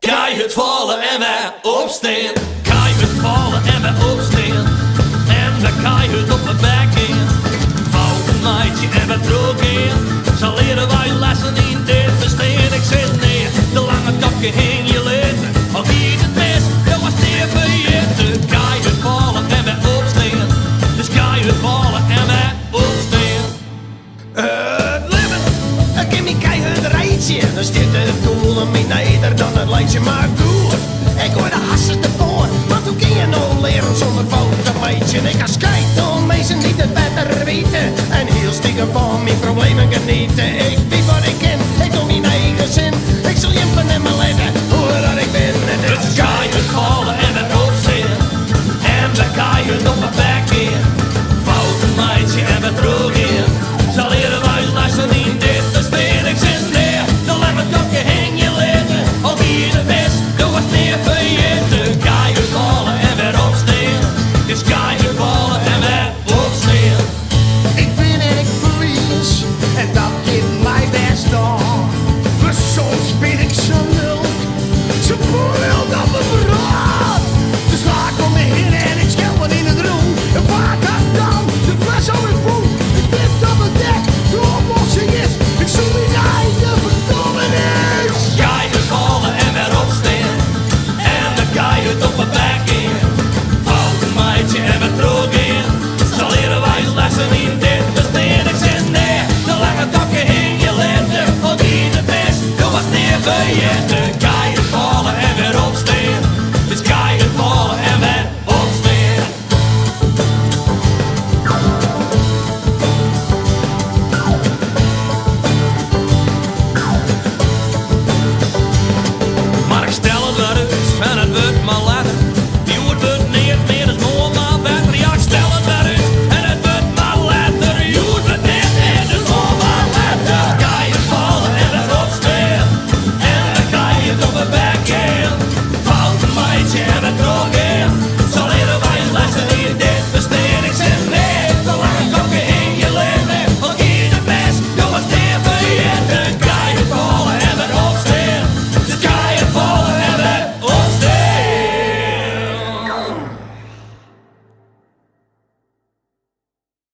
Keihurd vallen en wij opstaan. Keihurd vallen en wij opstaan. En we keihurd op mijn bek in. Valt een meidje en we droog in. Zo leren wij lessen in dit verstaan. Ik zit neer, de lange kapje hing je litten. Al hier het mis, dat was neer vergeten. Keihurd vallen en wij opstaan. Dus keihurd vallen en wij opstaan. Het leven, ik ken mijn keihurd rijtje. Dan stiert het doel en mijn neder dan het lijntje maar goed. Ik hoor de hassen ervoor, want hoe kun je nou leren zonder fout een meidje? Ik ga skijten om mensen niet het beter weten. En heel stiekem van mijn problemen genieten. Ik weet wat ik ken, ik doe mijn eigen zin. Ik zal jimpen in mijn leven.